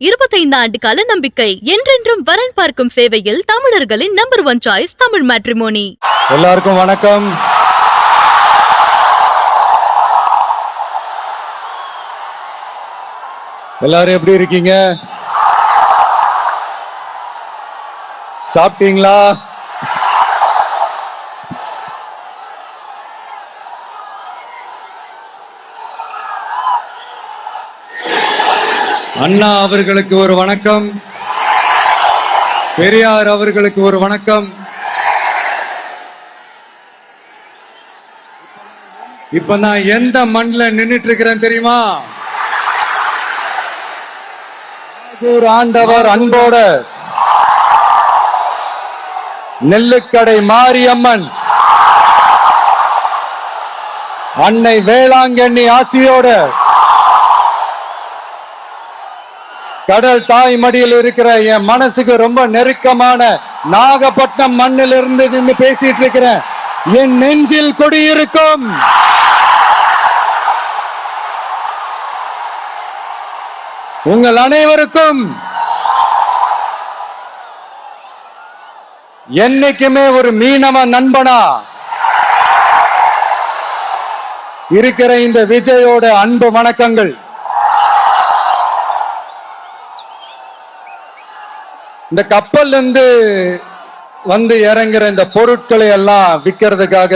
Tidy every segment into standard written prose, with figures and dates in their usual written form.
25 ஆண்டு கால நம்பிக்கை, என்றென்றும் வரன் பார்க்கும் சேவையில் தமிழர்களின் நம்பர் 1 சாய்ஸ் தமிழ் மேட்ரிமோனி. எல்லாருக்கும் வணக்கம். எல்லாரும் எப்படி இருக்கீங்க? சாப்பிட்டீங்களா? அண்ணா அவர்களுக்கு ஒரு வணக்கம், பெரியார் அவர்களுக்கு ஒரு வணக்கம். இப்ப நான் எந்த மண்ணில் நின்னுட்டு இருக்கிறேன் தெரியுமா? ஒரு ஆண்டவர் அன்போட நெல்லுக்கடை மாரியம்மன் அன்னை வேளாங்கண்ணி ஆசியோட கடல் தாய் மடியில் இருக்கிற என் மனசுக்கு ரொம்ப நெருக்கமான நாகப்பட்டினம் மண்ணில் இருந்து நின்று பேசிட்டு இருக்கிறேன். என் நெஞ்சில் குடியிருக்கும் உங்கள் அனைவருக்கும் என்னைக்குமே ஒரு மீனவ நண்பனா இருக்கிற இந்த விஜயோட அன்பு வணக்கங்கள். இந்த கப்பல் இருந்து வந்து இறங்குற இந்த பொருட்களை எல்லாம் விற்கிறதுக்காக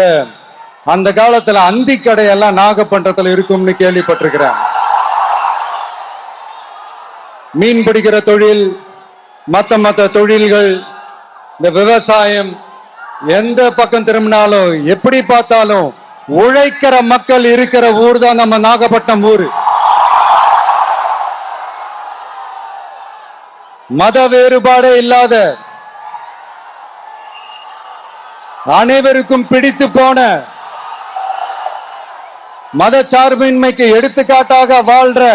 அந்த காலத்துல அந்தி கடையெல்லாம் நாகப்பட்டினத்துல இருக்கும்னு கேள்விப்பட்டிருக்கிறேன். மீன் பிடிக்கிற தொழில், மத்த தொழில்கள், இந்த விவசாயம், எந்த பக்கம் திரும்பினாலும் எப்படி பார்த்தாலும் உழைக்கிற மக்கள் இருக்கிற ஊர் தான் நம்ம நாகப்பட்டினம் ஊரு. மத வேறுபாடே இல்லாத, அனைவருக்கும் பிடித்து போன, மத சார்பின்மைக்கு எடுத்துக்காட்டாக வாழ்ற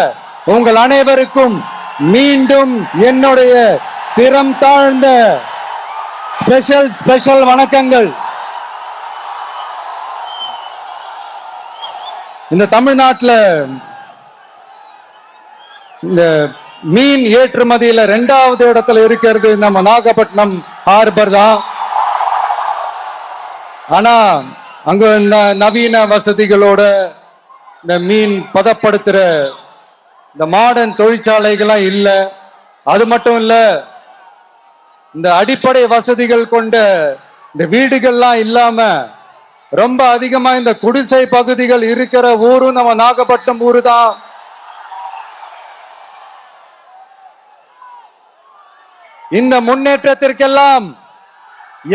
உங்கள் அனைவருக்கும் மீண்டும் என்னுடைய சிரம் தாழ்ந்த ஸ்பெஷல் வணக்கங்கள். இந்த தமிழ்நாட்டில் இந்த மீன் ஏற்றுமதியில 2வது இடத்துல இருக்கிறது நம்ம நாகப்பட்டினம் ஹார்பர் தான். ஆனா அங்க இந்த நவீன வசதிகளோட இந்த மீன் பதப்படுத்துற இந்த மாடர்ன் தொழிற்சாலைகள்லாம் இல்ல. அது மட்டும் இல்ல, இந்த அடிப்படை வசதிகள் கொண்ட இந்த வீடுகள்லாம் இல்லாம ரொம்ப அதிகமா இந்த குடிசை பகுதிகள் இருக்கிற ஊரும் நம்ம நாகப்பட்டினம் ஊரு தான். இந்த முன்னேற்றத்திற்கெல்லாம்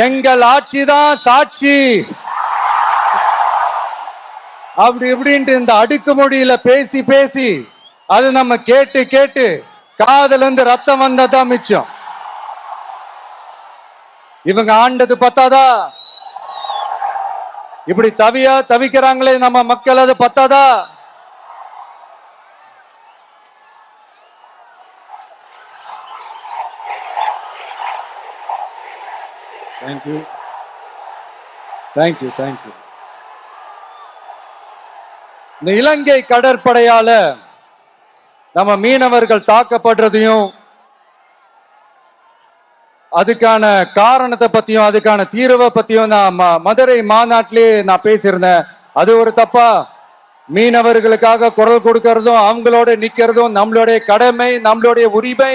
எங்கள் ஆட்சிதான் சாட்சி. அப்படி இப்படின்ட்டு இந்த அடுக்குமொழியில பேசி அது நம்ம கேட்டு காதுல இருந்து ரத்தம் வந்ததான் மிச்சம். இவங்க ஆண்டது பத்தாதா? இப்படி தவிக்கிறாங்களே நம்ம மக்கள், அது பத்தாதா? Thank you. இந்த இலங்கை கடற்படையால நம்ம மீனவர்கள் தாக்கப்படுறதையும் அதுக்கான காரணத்தை பத்தியும் அதுக்கான தீர்வை பத்தியும் நான் மதுரை மாநாட்டிலே நான் பேசியிருந்தேன். அது ஒரு தப்பா? மீனவர்களுக்காக குரல் கொடுக்கறதும் அவங்களோட நிக்கிறதும் நம்மளுடைய கடமை, நம்மளுடைய உரிமை.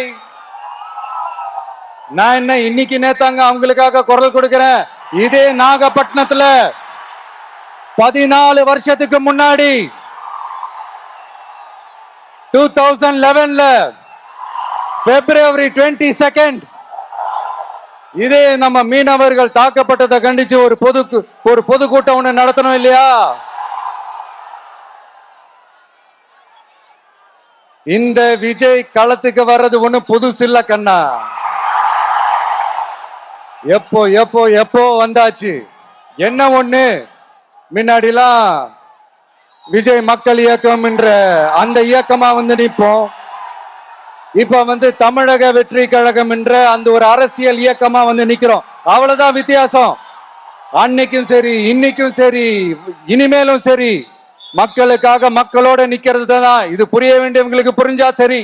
நான் என்ன இன்னைக்கு நேத்தாங்க அவங்களுக்காக குரல் கொடுக்கிறேன். இதே நாகப்பட்டினத்துல 14 வருஷத்துக்கு முன்னாடி 2011ல February 22 இதே நம்ம மீனவர்கள் தாக்கப்பட்டதை கண்டிச்சு ஒரு பொதுக்கூட்டம் ஒண்ணு நடத்தணும் இல்லையா? இந்த விஜய் களத்துக்கு வர்றது ஒண்ணு புதுசு இல்ல கண்ணா. எப்போ வந்தாச்சு. என்ன ஒண்ணு, முன்னாடிலாம் விஜய் மக்கள் இயக்கம் என்ற அந்த இயக்கமா வந்து நிற்போம். இப்ப தமிழக வெற்றி கழகம் என்ற அந்த ஒரு அரசியல் இயக்கமா வந்து நிக்கிறோம். அவ்வளவுதான் வித்தியாசம். அன்னைக்கும் சரி, இன்னைக்கும் சரி, இனிமேலும் சரி, மக்களுக்காக மக்களோட நிக்கிறது தான். இது புரிய வேண்டியவங்களுக்கு புரிஞ்சா சரி.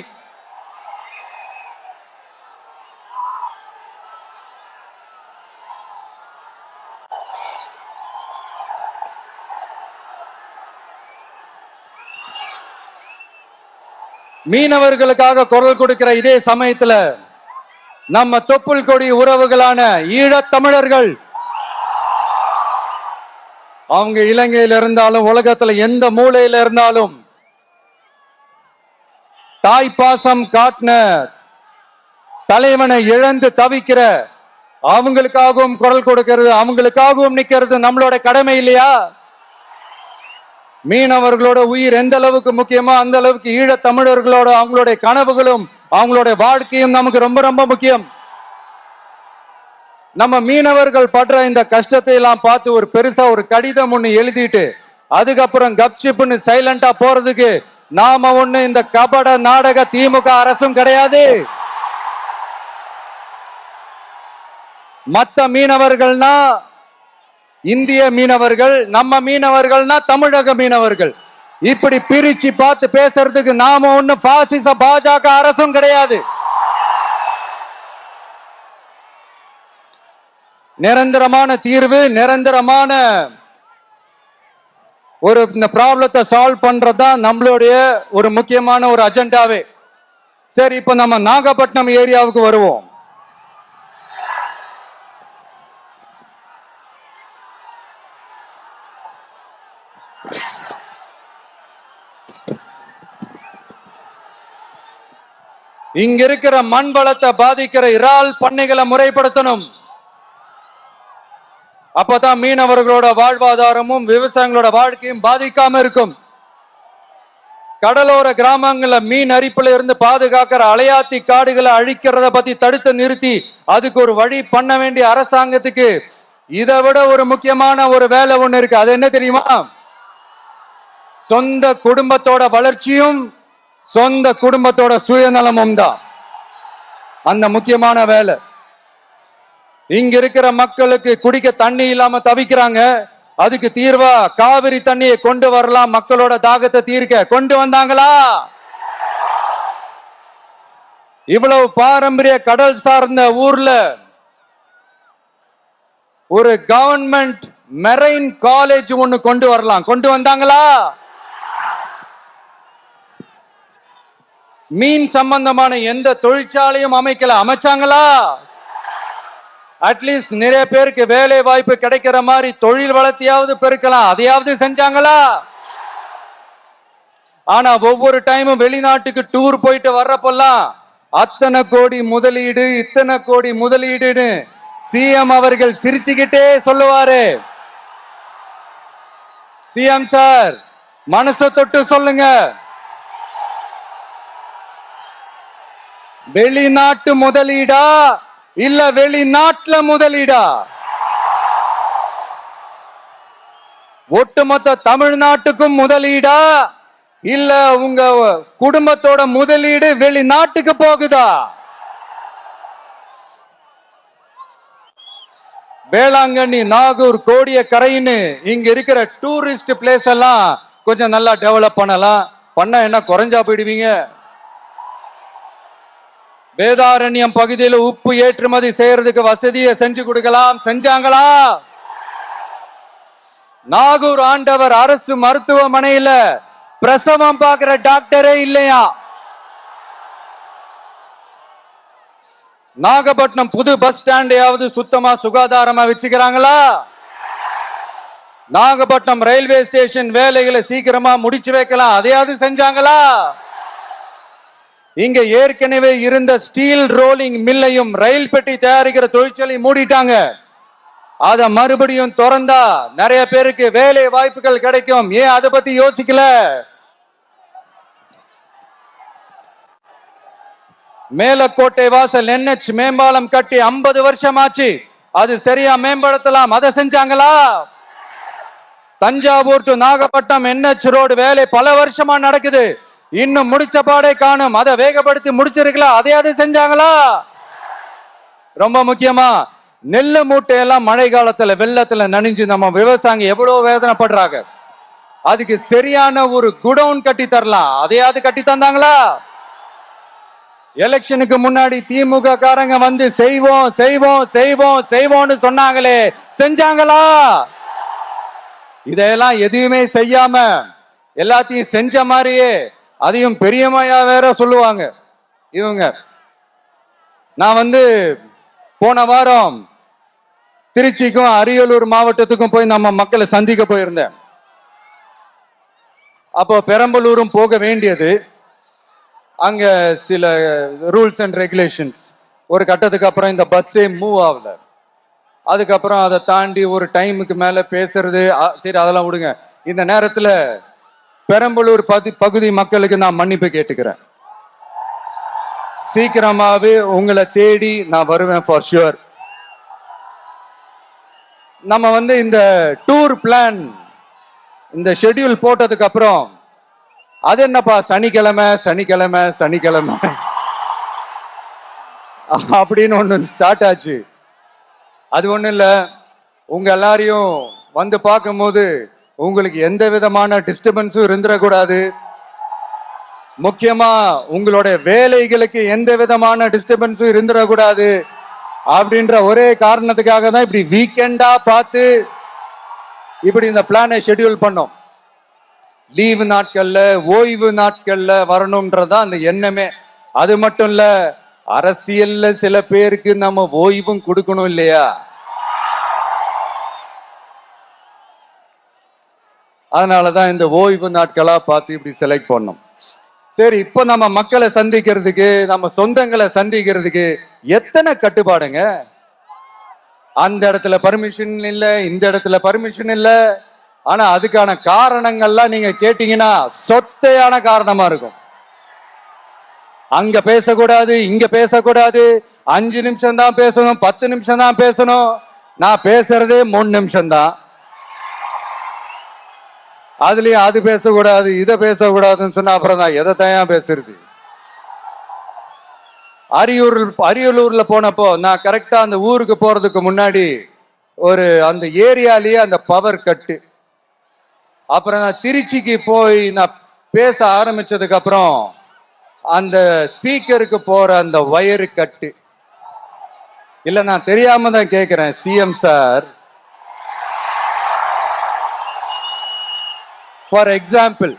மீனவர்களுக்காக குரல் கொடுக்கிற இதே சமயத்துல நம்ம தொப்புள் கொடி உறவுகளான ஈழத் தமிழர்கள், அவங்க இலங்கையில இருந்தாலும் உலகத்துல எந்த மூலையில இருந்தாலும் தாய்ப்பாசம் காட்டின தலைவனை இழந்து தவிக்கிற அவங்களுக்காகவும் குரல் கொடுக்கிறது, அவங்களுக்காகவும் நிக்கிறது நம்மளோட கடமை இல்லையா? மீனவர்களோட உயிர் எந்த அளவுக்கு முக்கியமோ அந்த அளவுக்கு ஈழத் தமிழர்களோட அவங்களுடைய கனவுகளும் அவங்களுடைய வாழ்க்கையும் நமக்கு ரொம்ப ரொம்ப முக்கியம். நம்ம மீனவர்கள் படுற இந்த கஷ்டத்தை எல்லாம் பார்த்து ஒரு பெருசா ஒரு கடிதம் ஒண்ணு எழுதிட்டு அதுக்கப்புறம் கப்சிப்புன்னு சைலண்டா போறதுக்கு நாம ஒண்ணு இந்த கபட நாடக திமுக அரசும் கிடையாது. மத்த மீனவர்கள்னா இந்திய மீனவர்கள், நம்ம மீனவர்கள்னா தமிழக மீனவர்கள், இப்படி பிரிச்சு பார்த்து பேசுறதுக்கு நாம ஒண்ணு பாசிச பாஜக அரசும் கிடையாது. நிரந்தரமான தீர்வு, நிரந்தரமான ஒரு இந்த ப்ராப்ளத்தை சால்வ் பண்றதுதான் நம்மளுடைய ஒரு முக்கியமான ஒரு அஜெண்டாவே. சரி, இப்ப நம்ம நாகப்பட்டினம் ஏரியாவுக்கு வருவோம். இங்க இருக்கிற மண் வளத்தை பாதிக்கிற இறால் பண்ணைகளை முறைப்படுத்தணும். அப்பதான் மீனவர்களோட வாழ்வாதாரமும் விவசாயிகளோட வாழ்க்கையும் பாதிக்காம இருக்கும். கடலோர கிராமங்கள்ல மீன் அரிப்புல இருந்து பாதுகாக்கிற அலையாத்தி காடுகளை அழிக்கிறத பத்தி தடுத்து நிறுத்தி அதுக்கு ஒரு வழி பண்ண வேண்டிய அரசாங்கத்துக்கு இதை விட ஒரு முக்கியமான ஒரு வேலை ஒண்ணு இருக்கு. அது என்ன தெரியுமா? சொந்த குடும்பத்தோட வளர்ச்சியும் சொந்த குடும்பத்தோட சுயநலமும் தான் அந்த முக்கியமான வேலை. இங்க இருக்கிற மக்களுக்கு குடிக்க தண்ணி இல்லாம தவிக்கிறாங்க. அதுக்கு தீர்வா காவிரி தண்ணியை கொண்டு வரலாம், மக்களோட தாகத்தை தீர்க்க. கொண்டு வந்தாங்களா? இவ்வளவு பாரம்பரிய கடல் சார்ந்த ஊர்ல ஒரு கவர்மெண்ட் மெரைன் காலேஜ் ஒண்ணு கொண்டு வரலாம். கொண்டு வந்தாங்களா? மீன் சம்பந்தமான எந்த தொழிற்சாலையும் அமைக்கல. அமைச்சாங்களா? அட்லீஸ்ட் நிறைய பேருக்கு வேலை வாய்ப்பு கிடைக்கிற மாதிரி தொழில் வளர்த்தியாவது பெருக்கலாம், அதையாவது செஞ்சாங்களா? ஆனா ஒவ்வொரு டைமும் வெளிநாட்டுக்கு டூர் போயிட்டு வர்றப்பெல்லாம் அத்தனை கோடி முதலீடு, இத்தனை கோடி முதலீடுன்னு சிஎம் அவர்கள் சிரிச்சுக்கிட்டே சொல்லுவாரு. சிஎம் சார், மனசை தொட்டு சொல்லுங்க, வெளிநாட்டு முதலீடா இல்ல வெளிநாட்டுல முதலீடா? ஒட்டுமொத்த தமிழ்நாட்டுக்கும் முதலீடா இல்ல உங்க குடும்பத்தோட முதலீடு வெளிநாட்டுக்கு போகுதா? வேளாங்கண்ணி, நாகூர், கோடியக்கரைன்னு இங்க இருக்கிற டூரிஸ்ட் பிளேஸ் எல்லாம் கொஞ்சம் நல்லா டெவலப் பண்ணலாம். பண்ண என்ன குறைஞ்சா போயிடுவீங்க? வேதாரண்யம் பகுதியில் உப்பு ஏற்றுமதி செய்யறதுக்கு வசதியை செஞ்சு கொடுக்கலாம். செஞ்சாங்களா? நாகூர் ஆண்டவர் அரசு மருத்துவமனையில பிரசவம் பார்க்கிற டாக்டரே இல்லையா? நாகப்பட்டினம் புது பஸ் ஸ்டாண்டையாவது சுத்தமா சுகாதாரமா வச்சுக்கிறாங்களா? நாகப்பட்டினம் ரயில்வே ஸ்டேஷன் வேலைகளை சீக்கிரமா முடிச்சு வைக்கலாம், அதையாவது செஞ்சாங்களா? இங்க ஏற்கனவே இருந்த ஸ்டீல் ரோலிங் மில்லையும் ரயில் பெட்டி தயாரிக்கிற தொழிற்சாலை மூடிட்டாங்க. அத மறுபடியும் திறந்தா நிறைய பேருக்கு வேலை வாய்ப்புகள் கிடைக்கும். ஏன் அதை பத்தி யோசிக்கல? மேலக்கோட்டை வாசல் NH மேம்பாலம் கட்டி 50 வருஷம் ஆச்சு, அது சரியா மேம்படுத்தலாம், அதை செஞ்சாங்களா? Thanjavur to Nagapattinam NH road வேலை பல வருஷமா நடக்குது, இன்னும் முடிச்ச பாடே காணும், அதை வேகப்படுத்தி முடிச்சிருக்கலாம், அதையாவது செஞ்சாங்களா? ரொம்ப முக்கியமா நெல்லு மூட்டையெல்லாம் மழை காலத்துல வெள்ளத்துல நனைஞ்சு நம்ம விவசாயிங்க எவ்வளவு வேதனைப்படுறாங்க. அதுக்கு சரியான ஒரு குடவுன் கட்டி தரலாம், அதையாவது கட்டி தந்தாங்களா? எலெக்ஷனுக்கு முன்னாடி திமுக காரங்க வந்து செய்வோம் செய்வோம் செய்வோம் செய்வோம்னு சொன்னாங்களே, செஞ்சாங்களா? இதெல்லாம் எதுவுமே செய்யாம எல்லாத்தையும் செஞ்ச மாதிரியே அதையும் பெரியம்மையா வேற சொல்லுவாங்க இவங்க. நான் போன வாரம் திருச்சிக்கும் அரியலூர் மாவட்டத்துக்கும் போய் நம்ம மக்களை சந்திக்க போயிருந்தேன். அப்போ பெரம்பலூரும் போக வேண்டியது. அங்க சில ரூல்ஸ் அண்ட் ரெகுலேஷன்ஸ், ஒரு கட்டத்துக்கு அப்புறம் இந்த பஸ்ஸே மூவ் ஆகல. அதுக்கப்புறம் அதை தாண்டி ஒரு டைமுக்கு மேல பேசுறது, சரி அதெல்லாம் விடுங்க. இந்த நேரத்துல பெரம்பலூர் பகுதி மக்களுக்கு நான் மன்னிப்பு கேட்டுக்கிறேன். சீக்கிரமாவே உங்களை தேடி நான் வருவேன் ஃபார் ஷுர். நம்ம இந்த டூர் பிளான், இந்த ஷெட்யூல் போட்டதுக்கு அப்புறம் அது என்னப்பா சனிக்கிழமை சனிக்கிழமை சனிக்கிழமை அப்படின்னு ஒண்ணு ஸ்டார்ட் ஆச்சு. அது ஒண்ணும் இல்ல, உங்க எல்லாரையும் பார்க்கும்போது உங்களுக்கு எந்த விதமான டிஸ்டர்பன்ஸும் இருந்துடக்கூடாது. முக்கியமா உங்களுடைய வேலைகளுக்கு எந்த விதமான டிஸ்டர்பன்ஸும் இருந்துடக்கூடாது அப்படின்ற ஒரே காரணத்துக்காக தான் இப்படி வீக்கெண்டா பார்த்து இப்படி இந்த பிளானை ஷெட்யூல் பண்ணோம். லீவு நாட்கள்ல, ஓய்வு நாட்கள்ல வரணும்ன்றதான் அந்த எண்ணமே. அது மட்டும் இல்ல, அரசியல்ல சில பேருக்கு நம்ம ஓய்வும் கொடுக்கணும் இல்லையா? அதனாலதான் இந்த ஓய்வு நாட்களா பார்த்து இப்படி செலக்ட் பண்ணோம். சரி, இப்போ நம்ம மக்களை சந்திக்கிறதுக்கு, நம்ம சொந்தங்களை சந்திக்கிறதுக்கு எத்தனை கட்டுப்பாடுங்க. அந்த இடத்துல பர்மிஷன் இல்ல, இந்த இடத்துல பர்மிஷன் இல்ல. ஆனா அதுக்கான காரணங்கள்லாம் நீங்க கேட்டீங்கன்னா சொத்தையான காரணமா இருக்கும். அங்க பேசக்கூடாது, இங்க பேசக்கூடாது, 5 நிமிஷம் தான் பேசணும், 10 நிமிஷம் தான் பேசணும். நான் பேசுறதே 3 நிமிஷம் தான். அதுலயும் அது பேசக்கூடாது, இதை பேசக்கூடாதுன்னு சொன்னா அப்புறம் நான் எதை தான் பேசுறது. அரியலூர்ல போனப்போ நான் கரெக்டா அந்த ஊருக்கு போறதுக்கு முன்னாடி அந்த ஏரியாலேயே அந்த பவர் கட்டு. அப்புறம் நான் திருச்சிக்கு போய் நான் பேச ஆரம்பிச்சதுக்கு அப்புறம் அந்த ஸ்பீக்கருக்கு போற அந்த வயரு கட்டு. இல்ல, நான் தெரியாம தான் கேட்கிறேன் சிஎம் சார். ஃபார் எக்ஸாம்பிள்,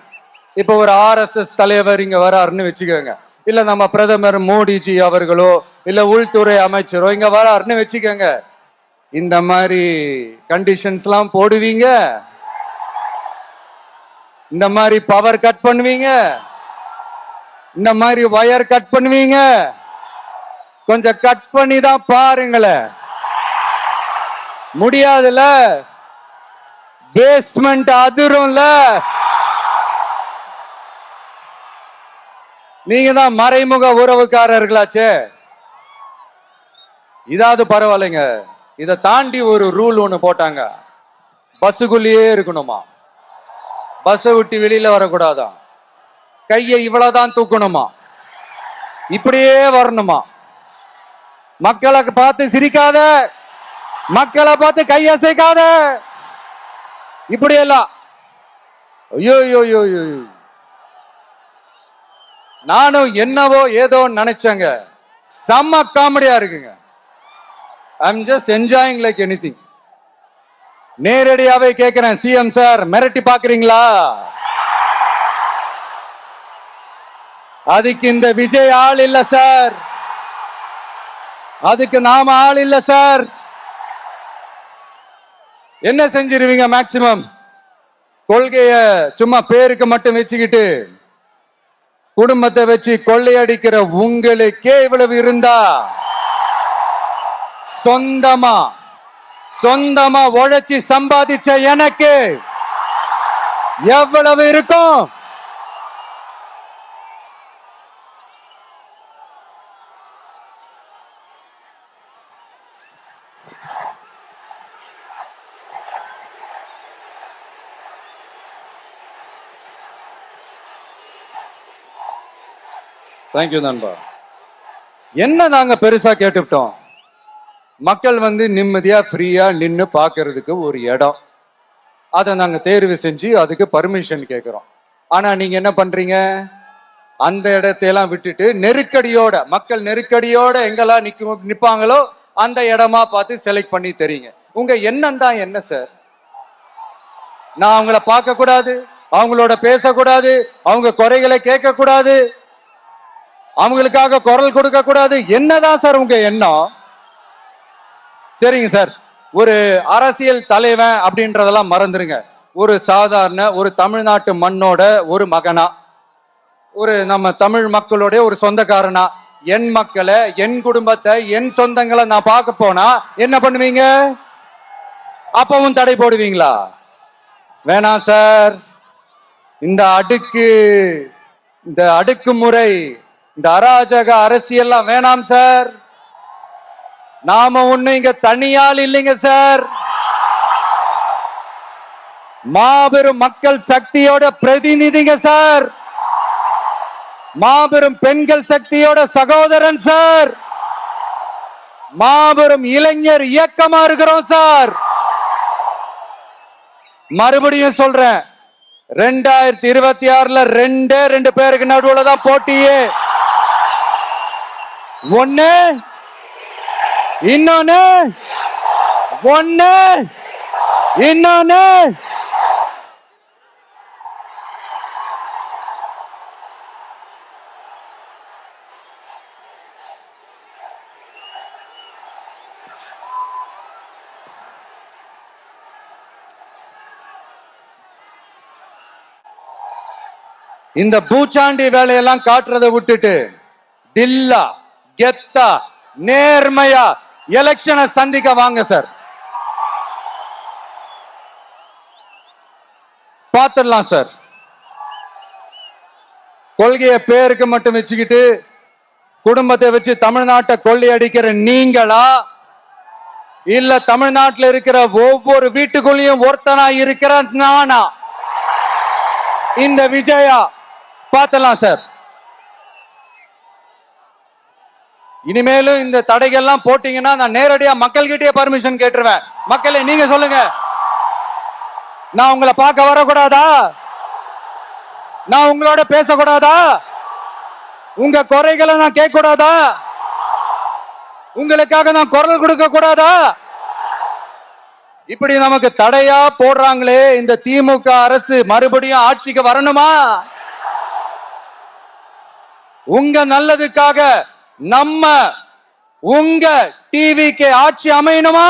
இப்ப ஒரு RSS தலைவர் இங்க வராருன்னு வச்சுக்கோங்க, இல்ல நம்ம பிரதமர் மோடிஜி அவர்களோ இல்ல உள்துறை அமைச்சரோ இங்க வராருன்னு வச்சுக்கோங்க. இந்த மாதிரி கண்டிஷன்ஸ் எல்லாம் போடுவீங்க, இந்த மாதிரி பவர் கட் பண்ணுவீங்க, இந்த மாதிரி வயர் கட் பண்ணுவீங்க. கொஞ்சம் கட் பண்ணி தான் பாருங்களேன். முடியாதுல, பேஸ்மெண்ட் அதிரும்ல. நீங்க தான் மறைமுக உறவுக்காரர்களாச்சே. இதாவது பரவாயில்லைங்க. இதை தாண்டி ஒரு ரூல் ஒண்ணு போட்டாங்க, பஸ்ஸுக்குள்ளேயே இருக்கணுமா, பஸ்ஸை விட்டு வெளியில வரக்கூடாதான், கையை இவ்வளவுதான் தூக்கணுமா, இப்படியே வரணுமா, மக்களை பார்த்து சிரிக்காத, மக்களை பார்த்து கையசைக்காத, இப்படி எல்லாம். ஐயோ ஐயோ ஐயோ, நானும் என்னவோ ஏதோ நினைச்சேங்க. செம்ம காமெடியா இருக்குங்க. I am just enjoying like anything. நேரடியாவே கேட்கிறேன், சிஎம் சார் மிரட்டி பாக்குறீங்களா? அதுக்கு இந்த விஜய் ஆள் இல்ல சார், அதுக்கு நாம ஆள் இல்ல சார். என்ன செஞ்சிருவீங்க? மேக்சிமம் கொள்கைய சும்மா பேருக்கு மட்டும் வச்சுக்கிட்டு குடும்பத்தை வச்சு கொள்ளையடிக்கிற உங்களுக்கே இவ்வளவு இருந்தா, சொந்தமா உழைச்சி சம்பாதிச்ச எனக்கு எவ்வளவு இருக்கும்? தேங்க்யூ நண்பா. என்ன நாங்க பெருசா கேட்டுவிட்டோம்? மக்கள் நிம்மதியா ஃப்ரீயா நின்று பார்க்கறதுக்கு ஒரு இடம், அதை நாங்க தேர்வு செஞ்சு அதுக்கு பர்மிஷன் கேட்கிறோம். ஆனா நீங்க என்ன பண்றீங்க? அந்த இடத்தையெல்லாம் விட்டுட்டு நெருக்கடியோட, மக்கள் நெருக்கடியோட எங்கெல்லாம் நிப்பாங்களோ அந்த இடமா பார்த்து செலக்ட் பண்ணி தெரியுங்க. உங்க எண்ணம் தான் என்ன சார்? நான் அவங்கள பார்க்க கூடாது, அவங்களோட பேசக்கூடாது, அவங்க குறைகளை கேட்க கூடாது, அவங்களுக்காக குரல் கொடுக்க கூடாது. என்னதான் சார் உங்க எண்ணம்? சரிங்க சார், ஒரு அரசியல் தலைவன் அப்படின்றதெல்லாம் மறந்துருங்க. ஒரு சாதாரண ஒரு தமிழ்நாட்டு மண்ணோட ஒரு மகனா, ஒரு நம்ம தமிழ் மக்களுடைய ஒரு சொந்தக்காரனா, என் மக்களை, என் குடும்பத்தை, என் சொந்தங்களை நான் பார்க்க போனா என்ன பண்ணுவீங்க? அப்பவும் தடை போடுவீங்களா? வேணாம் சார். இந்த அடுக்குமுறை, இந்த அராஜக அரசியல்லாம் வேணாம் சார். நாம ஒண்ணு இங்க தனியால் இல்லைங்க சார். மாபெரும் மக்கள் சக்தியோட பிரதிநிதிங்க சார். மாபெரும் பெண்கள் சக்தியோட சகோதரன் சார். மாபெரும் இளைஞர் இயக்கமா இருக்கிறோம் சார். மறுபடியும் சொல்றேன், 2026 ரெண்டு பேருக்கு நடுவுல தான் போட்டியே. ஒண்ணு இன்னொன்னு இந்த பூச்சாண்டி வேலையெல்லாம் காட்டுறதை விட்டுட்டு தில்லா கெத்தா நேர்மையா எலெக்ஷனை சந்திக்க வாங்க சார். பார்த்துடலாம் சார். கொள்கையை பேருக்கு மட்டும் வச்சுக்கிட்டு குடும்பத்தை வச்சு தமிழ்நாட்டை கொள்ளையடிக்கிற நீங்களா, இல்ல தமிழ்நாட்டில் இருக்கிற ஒவ்வொரு வீட்டுக்குள்ளேயும் ஒருத்தனா இருக்கிற நானா, இந்த விஜயா? பார்த்தலாம் சார். இனிமேலும் இந்த தடைகள்லாம் போட்டீங்கன்னா நான் நேரடியா மக்கள்கிட்டயே பர்மிஷன் கேட்டுருவேன். மக்களே நீங்க சொல்லுங்க, நான் உங்களை பார்க்க வரக்கூடாதா? நான் உங்களோட பேசக்கூடாதா? உங்க குறைகளை நான் கேட்க கூடாதா? உங்களுக்காக நான் குரல் கொடுக்க கூடாதா? இப்படி நமக்கு தடையா போடுறாங்களே, இந்த திமுக அரசு மறுபடியும் ஆட்சிக்கு வரணுமா? உங்க நல்லதுக்காக நம்ம உங்க டிவிக்கு ஆட்சி அமையணுமா?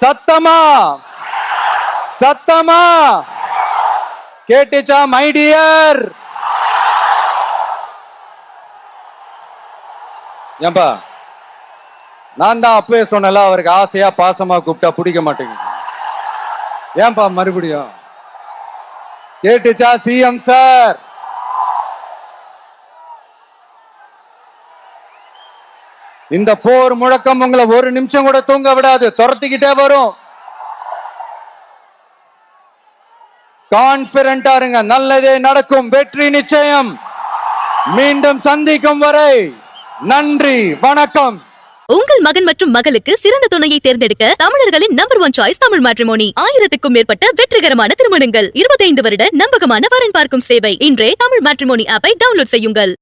சத்தமா கேட்டுச்சா மை டியர்? ஏன்பா, நான் தான் அப்பவே சொன்னல, அவருக்கு ஆசையா பாசமா கூப்பிட்டா பிடிக்க மாட்டேங்குது. ஏன்பா மறுபடியும்? கேட்டுச்சா சிஎம் சார்? இந்த போர் முழக்கம் உங்களை ஒரு நிமிஷம் கூட தூங்க விடாது, துரத்திக்கிட்டே வரும். கான்பிடண்டா இருங்க, நல்லதே நடக்கும், வெற்றி நிச்சயம். மீண்டும் சந்திக்கும் வரை நன்றி, வணக்கம். உங்கள் மகன் மற்றும் மகளுக்கு சிறந்த துணையை தேர்ந்தெடுக்க தமிழர்களின் நம்பர் 1 சாய்ஸ் தமிழ் மேட்ரிமோனி. 1000க்கும் மேற்பட்ட வெற்றிகரமான திருமணங்கள், 25 வருட நம்பகமான வரன் பார்க்கும் சேவை. இன்றே தமிழ் மேட்ரிமோனி ஆப்பை டவுன்லோட் செய்யுங்கள்.